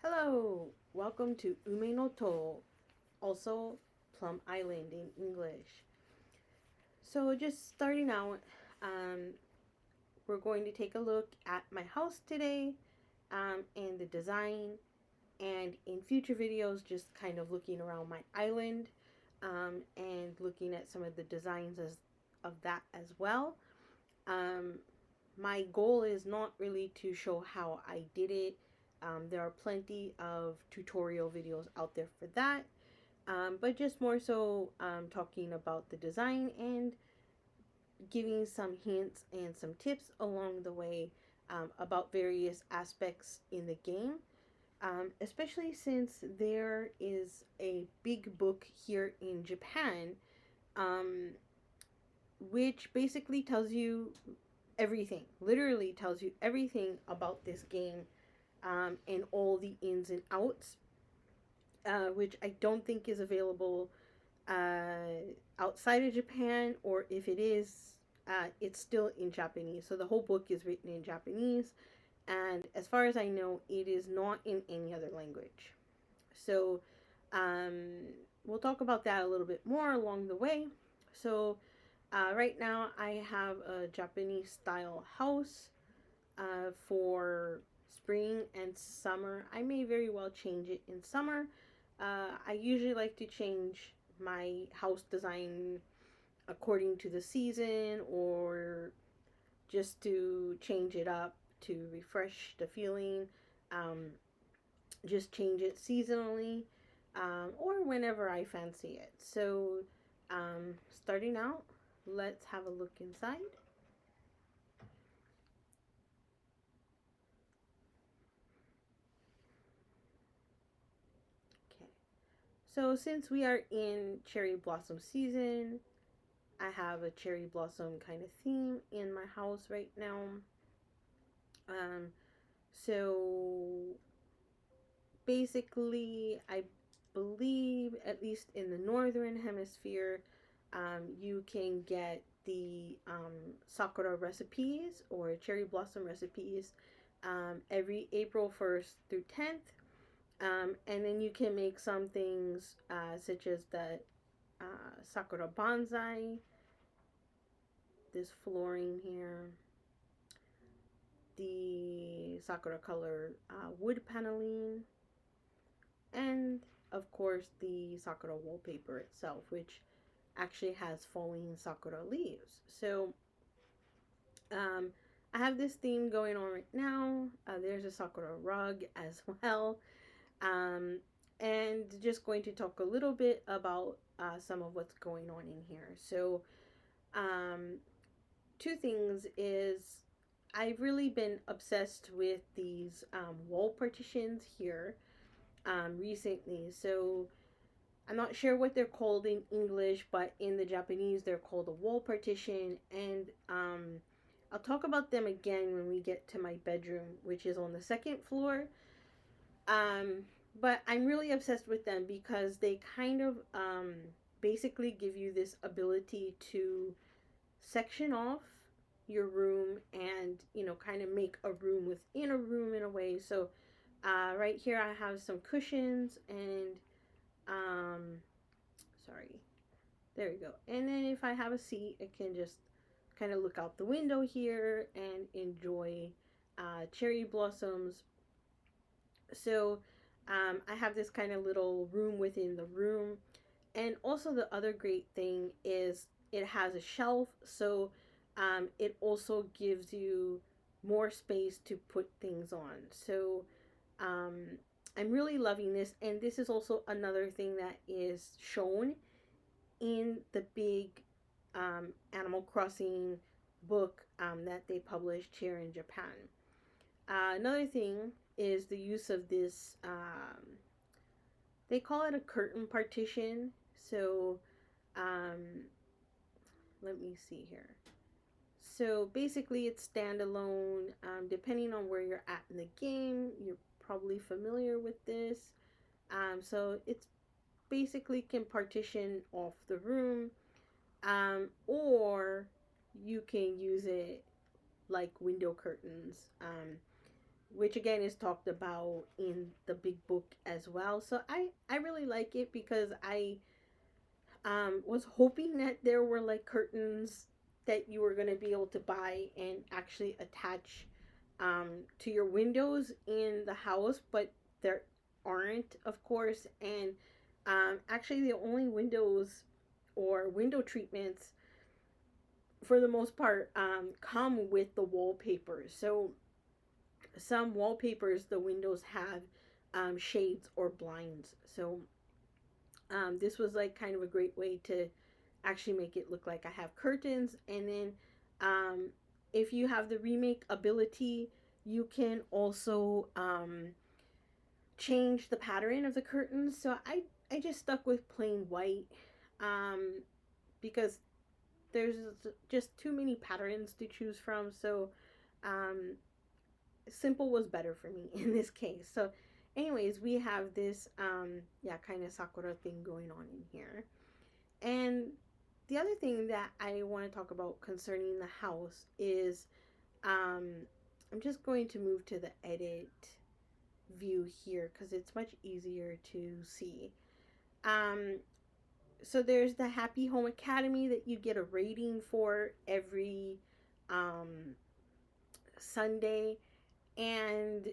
Hello, welcome to Ume no To, also Plum Island in English. So, just starting out, um, we're going to take a look at my house today and the design, and in future videos, just kind of looking around my island and looking at some of the designs of that as well. Um, my goal is not really to show how I did it. There are plenty of tutorial videos out there for that, but just more so talking about the design and giving some hints and some tips along the way about various aspects in the game. Especially since there is a big book here in Japan, um, which basically tells you everything, literally tells you everything about this game and all the ins and outs, which I don't think is available outside of Japan, or if it is, it's still in Japanese. So the whole book is written in Japanese, and as far as I know, it is not in any other language. So um, we'll talk about that a little bit more along the way. So right now, I have a Japanese style house for spring and summer. I may very well change it in summer. I usually like to change my house design according to the season, or just to change it up to refresh the feeling. Um, just change it seasonally, or whenever I fancy it. So, starting out, let's have a look inside. Okay. So, since we are in cherry blossom season, I have a cherry blossom kind of theme in my house right now. Um, so basically, I believe, at least in the northern hemisphere, you can get the sakura recipes or cherry blossom recipes every April 1st through 10th. And then you can make some things such as the sakura bonsai, this flooring here, the sakura color wood paneling, and of course the sakura wallpaper itself, which actually has falling sakura leaves. So um, I have this theme going on right now. There's a sakura rug as well. Um, and just going to talk a little bit about some of what's going on in here. So um, two things is I've really been obsessed with these wall partitions here recently. So I'm not sure what they're called in English, but in the Japanese, they're called a wall partition. And I'll talk about them again when we get to my bedroom, which is on the second floor. Um, but I'm really obsessed with them because they kind of basically give you this ability to section off your room and, kind of make a room within a room in a way. So right here, I have some cushions and um, sorry. There we go. And then if I have a seat, I can just kind of look out the window here and enjoy cherry blossoms. So I have this kind of little room within the room. And also the other great thing is it has a shelf. So it also gives you more space to put things on. So um, I'm really loving this. And this is also another thing that is shown in the big Animal Crossing book that they published here in Japan. Another thing is the use of this, they call it a curtain partition. So, um, let me see here. So basically, it's standalone. Depending on where you're at in the game, you're probably familiar with this. So it's basically can partition off the room, or you can use it like window curtains, which again is talked about in the big book as well. So I really like it because I was hoping that there were like curtains that you were going to be able to buy and actually attach to your windows in the house, but there aren't, of course. And actually, the only windows or window treatments, for the most part, come with the wallpapers. So some wallpapers, the windows have shades or blinds. So this was like kind of a great way to actually make it look like I have curtains. And then um, if you have the remake ability, you can also change the pattern of the curtains. So I just stuck with plain white um, because there's just too many patterns to choose from. So um, simple was better for me in this case. So anyways, we have this yeah, kind of sakura thing going on in here. And the other thing that I want to talk about concerning the house is um, I'm just going to move to the edit view here because it's much easier to see. Um, so there's the Happy Home Academy that you get a rating for every Sunday, and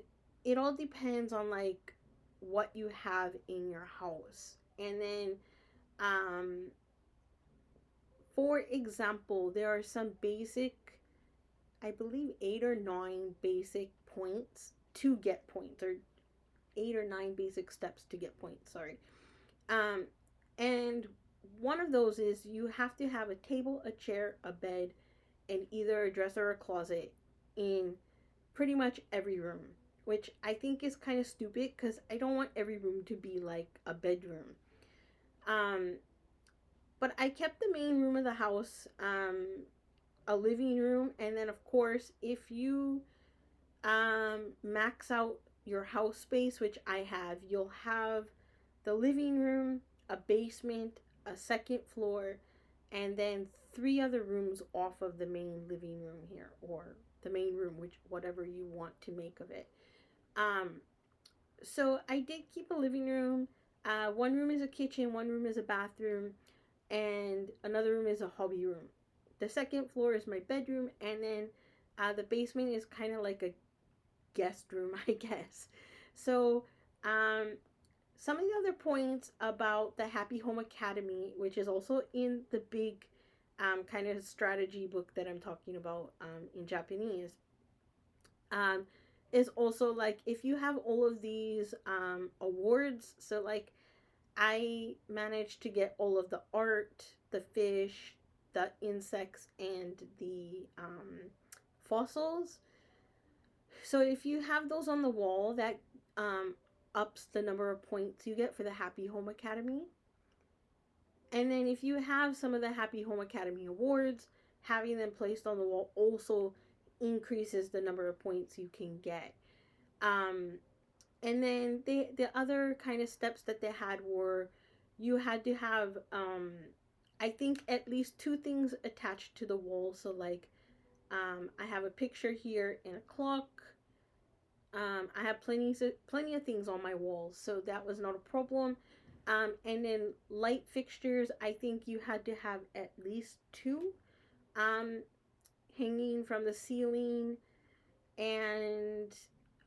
it all depends on like what you have in your house. And then um, for example, there are some basic, I believe 8 or 9 basic points to get points, or 8 or 9 basic steps to get points, sorry. Um, and one of those is you have to have a table, a chair, a bed, and either a dresser or a closet in pretty much every room, which I think is kind of stupid because I don't want every room to be like a bedroom. Um, but I kept the main room of the house a living room, and then of course if you max out your house space, which I have, you'll have the living room, a basement, a second floor, and then 3 other rooms off of the main living room here, or the main room, which whatever you want to make of it. Um, so I did keep a living room. One room is a kitchen, one room is a bathroom, and another room is a hobby room. The second floor is my bedroom, and then the basement is kind of like a guest room, I guess. So, um, some of the other points about the Happy Home Academy, which is also in the big kind of strategy book that I'm talking about in Japanese, um, is also like if you have all of these awards. So, like, I managed to get all of the art, the fish, the insects, and the fossils. So if you have those on the wall, that um, ups the number of points you get for the Happy Home Academy. And then if you have some of the Happy Home Academy awards, having them placed on the wall also increases the number of points you can get. Um, and then the other kind of steps that they had were you had to have I think at least 2 things attached to the wall. So like I have a picture here and a clock. I have plenty of things on my walls, so that was not a problem. And then light fixtures, I think you had to have at least 2 um, hanging from the ceiling. And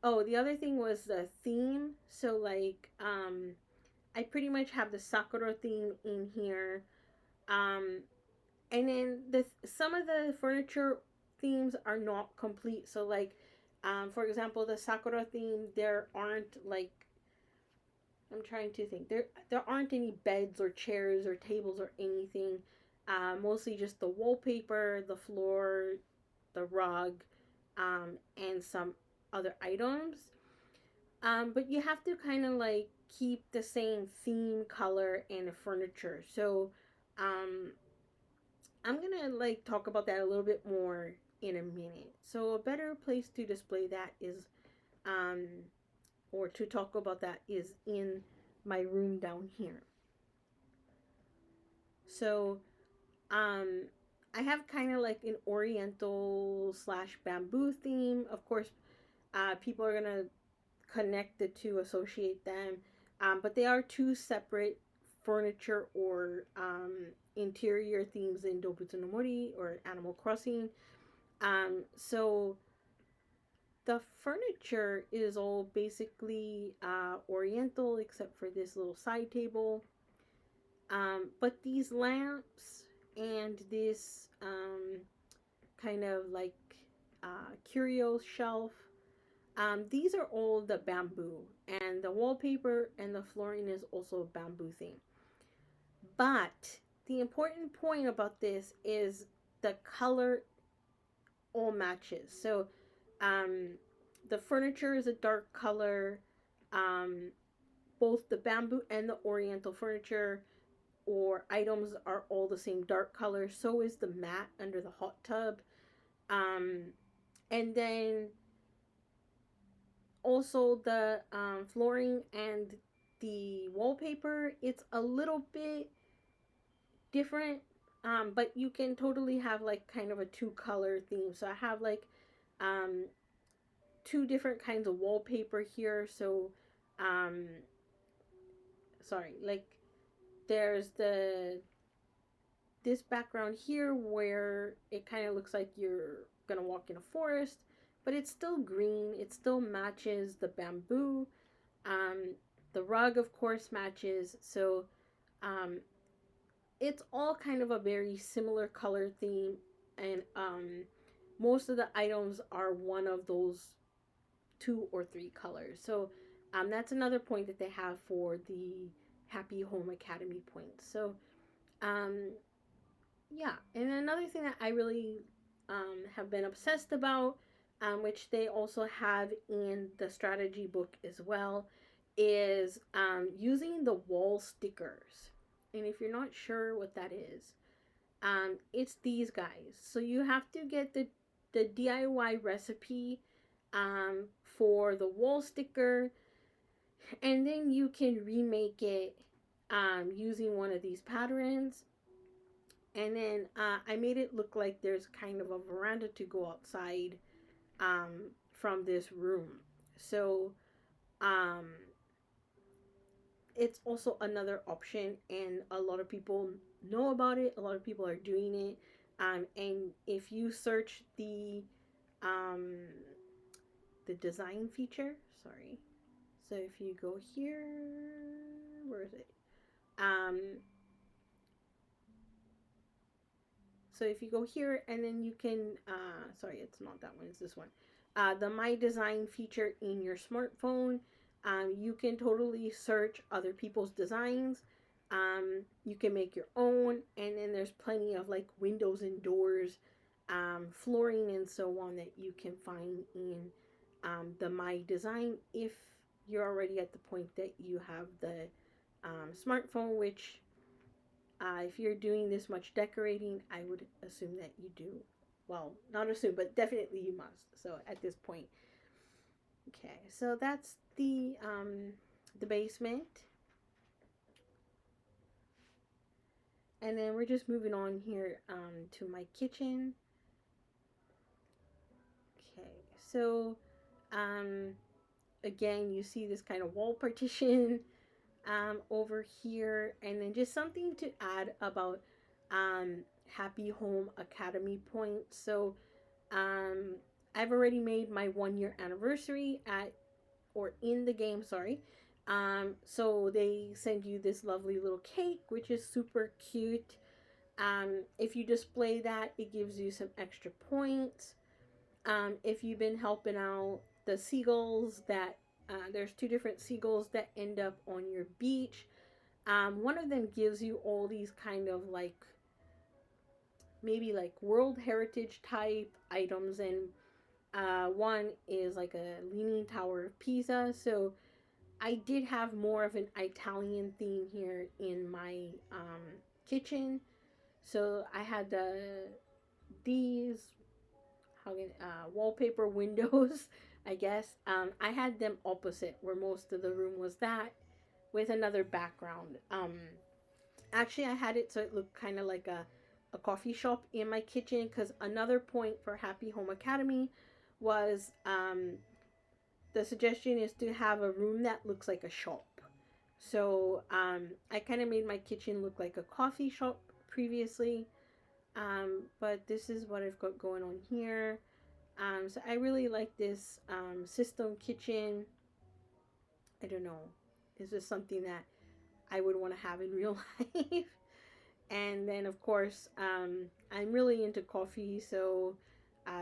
oh, the other thing was the theme. So like I pretty much have the Sakura theme in here. Um, and then some of the furniture themes are not complete. So like for example, the Sakura theme, there aren't like, I'm trying to think, there aren't any beds or chairs or tables or anything. Mostly just the wallpaper, the floor, the rug, and some other items. But you have to kind of like keep the same theme, color, and furniture. So um, I'm gonna like talk about that a little bit more in a minute. So a better place to display that is, um, or to talk about that is in my room down here. So, I have kind of like an oriental slash bamboo theme. Of course, people are gonna connect the two, associate them, but they are two separate furniture or interior themes in Dobutsu no Mori or Animal Crossing. So the furniture is all basically oriental except for this little side table. But these lamps and this kind of like curio shelf, these are all the bamboo, and the wallpaper and the flooring is also a bamboo thing. But the important point about this is the color all matches. So um, the furniture is a dark color. Um, Both the bamboo and the oriental furniture or items are all the same dark color. So is the mat under the hot tub. Um, and then also the flooring and the wallpaper, it's a little bit different. But you can totally have like kind of a two color theme. So I have like um, two different kinds of wallpaper here. So um, sorry, like there's the this background here where it kind of looks like you're gonna walk in a forest, but it's still green. It still matches the bamboo. Um, the rug, of course, matches. So um, it's all kind of a very similar color theme, and most of the items are one of those two or three colors. So that's another point that they have for the Happy Home Academy points. So um, yeah, and another thing that I really have been obsessed about, which they also have in the strategy book as well, is using the wall stickers. And if you're not sure what that is, it's these guys. So you have to get the DIY recipe for the wall sticker, and then you can remake it using one of these patterns. And then I made it look like there's kind of a veranda to go outside from this room. So um, it's also another option, and a lot of people know about it. A lot of people are doing it. And if you search um, the design feature, sorry. So if you go here, where is it? Um, So if you go here and then you can, sorry, it's not that one, it's this one. The My Design feature in your smartphone. You can totally search other people's designs. You can make your own, and then there's plenty of like windows and doors, flooring, and so on that you can find in the My Design if you're already at the point that you have the smartphone, which if you're doing this much decorating, I would assume that you do. Well, not assume, but definitely you must. So at this point, okay. So that's the basement, and then we're just moving on here to my kitchen. Okay, so um, again, you see this kind of wall partition over here, and then just something to add about Happy Home Academy points. So um, I've already made my 1 year anniversary at or in the game, sorry. So they send you this lovely little cake, which is super cute. If you display that, it gives you some extra points. If you've been helping out the seagulls, that there's two different seagulls that end up on your beach. One of them gives you all these kind of like maybe like World Heritage type items, and one is like a Leaning Tower of Pisa. So I did have more of an Italian theme here in my kitchen. So I had these wallpaper windows, I guess. I had them opposite, where most of the room was that, with another background. Actually, I had it so it looked kind of like a coffee shop in my kitchen, because another point for Happy Home Academy was the suggestion is to have a room that looks like a shop. So I kind of made my kitchen look like a coffee shop previously, but this is what I've got going on here. So I really like this system kitchen. I don't know. Is this something that I would want to have in real life? And then, of course, I'm really into coffee, so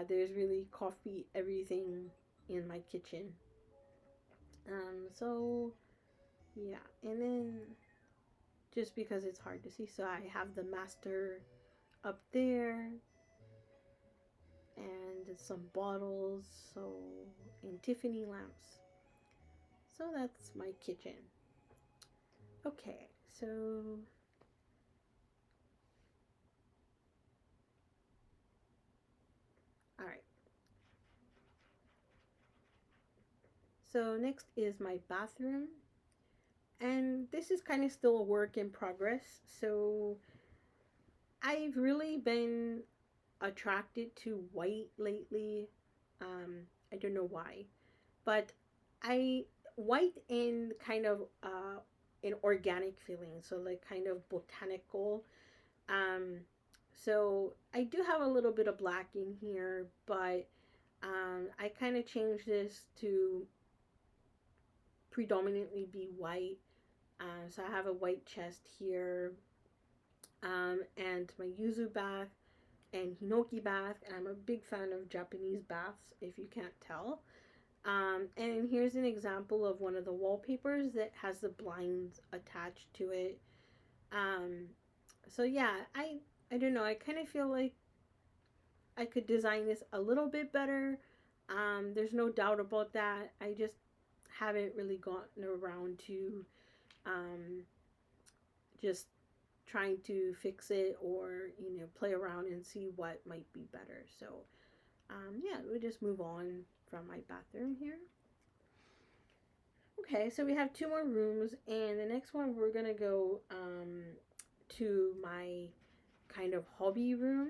there's really coffee everything in my kitchen. So yeah, and then just because it's hard to see, so I have the master up there and some bottles, so and Tiffany lamps. So that's my kitchen. Okay, so all right. So next is my bathroom. And this is kind of still a work in progress. So I've really been attracted to white lately. I don't know why, but I white in kind of an organic feeling, so like kind of botanical. Um, so I do have a little bit of black in here, but I kind of changed this to predominantly be white. So I have a white chest here, and my yuzu bath and hinoki bath. And I'm a big fan of Japanese baths, if you can't tell. And here's an example of one of the wallpapers that has the blinds attached to it. Um, so yeah, I don't know. I kind of feel like I could design this a little bit better. There's no doubt about that. I just haven't really gotten around to um, just trying to fix it or play around and see what might be better. So yeah, we'll just move on from my bathroom here. Okay, so we have two more rooms, and the next one we're gonna go to my kind of hobby room.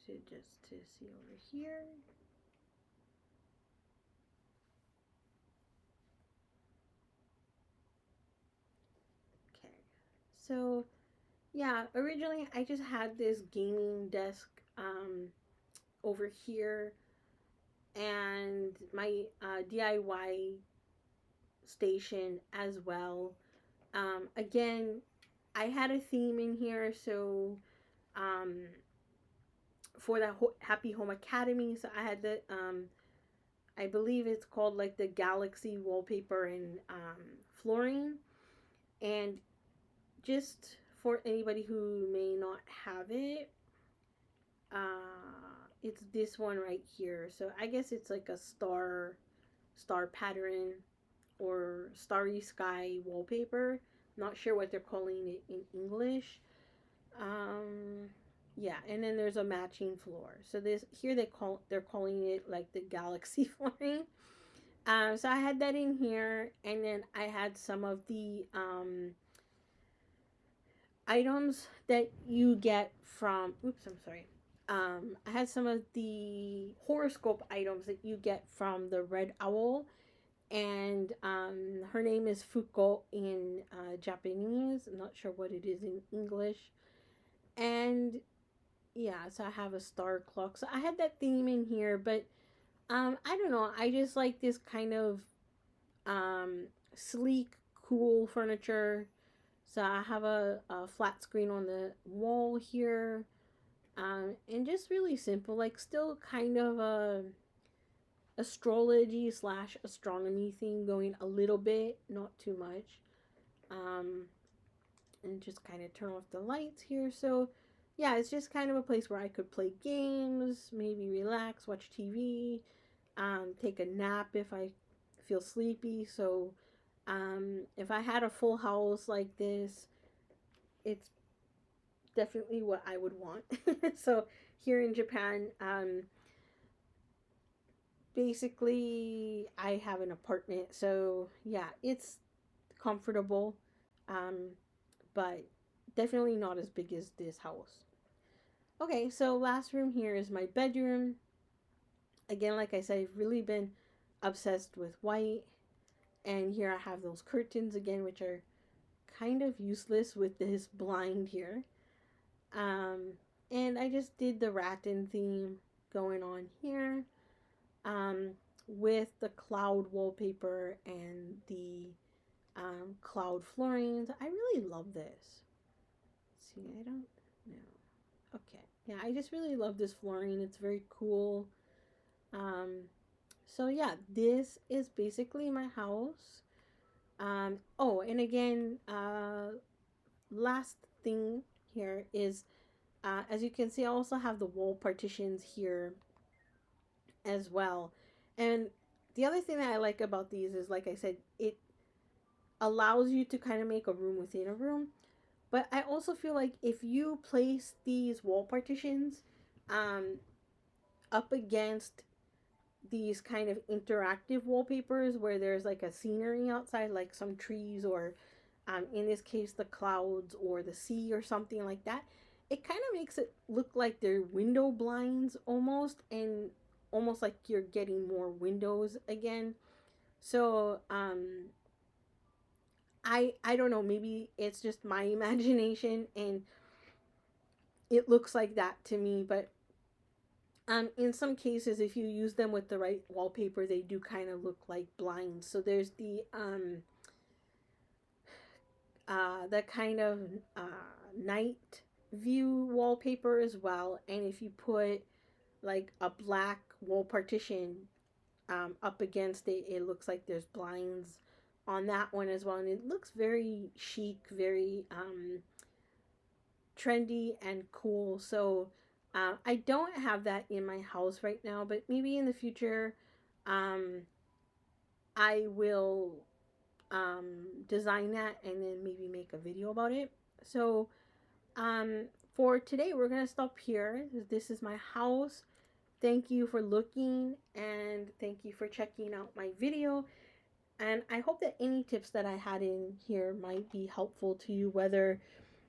So just to see over here. Okay, so yeah, originally I just had this gaming desk over here and my DIY station as well. Again, I had a theme in here, so um, for the Happy Home Academy, so I had the I believe it's called like the Galaxy wallpaper and flooring, and just for anybody who may not have it, it's this one right here. So I guess it's like a star pattern or starry sky wallpaper. Not sure what they're calling it in English. Um, yeah, and then there's a matching floor. So this here they're calling it like the galaxy flooring. So I had that in here, and then I had some of the items that you get from. Oops, I'm sorry. I had some of the horoscope items that you get from the Red Owl, and her name is Fuko in Japanese. I'm not sure what it is in English. And yeah, so I have a star clock. So I had that theme in here, but I don't know. I just like this kind of sleek, cool furniture. So I have a flat screen on the wall here, and just really simple, like still kind of a astrology slash astronomy theme going a little bit, not too much. Um, and just kind of turn off the lights here. So yeah, it's just kind of a place where I could play games, maybe relax, watch TV, take a nap if I feel sleepy. So if I had a full house like this, it's definitely what I would want. So here in Japan, basically I have an apartment. So yeah, it's comfortable, um, but definitely not as big as this house. Okay, so last room here is my bedroom. Again, like I said, I've really been obsessed with white. And here I have those curtains again, which are kind of useless with this blind here. Um, and I just did the rattan theme going on here, um, with the cloud wallpaper and the cloud flooring. I really love this. See, I don't know. Okay. Yeah, I just really love this flooring. It's very cool. Um, so yeah, this is basically my house. Oh, and again, last thing here is, as you can see, I also have the wall partitions here as well. And the other thing that I like about these is, like I said, it allows you to kind of make a room within a room. But I also feel like if you place these wall partitions um, up against these kind of interactive wallpapers where there's like a scenery outside, like some trees, or in this case, the clouds or the sea or something like that, it kind of makes it look like they're window blinds almost, and almost like you're getting more windows again. So I don't know, maybe it's just my imagination and it looks like that to me, but in some cases, if you use them with the right wallpaper, they do kind of look like blinds. So there's the kind of night view wallpaper as well. And if you put like a black wall partition up against it, it looks like there's blinds on that one as well. And it looks very chic, very trendy and cool. So I don't have that in my house right now, but maybe in the future, um, I will design that and then maybe make a video about it. So um, for today, we're gonna stop here. This is my house. Thank you for looking, and thank you for checking out my video. And I hope that any tips that I had in here might be helpful to you, whether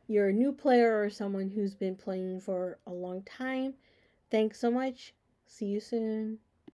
you're a new player or someone who's been playing for a long time. Thanks so much. See you soon.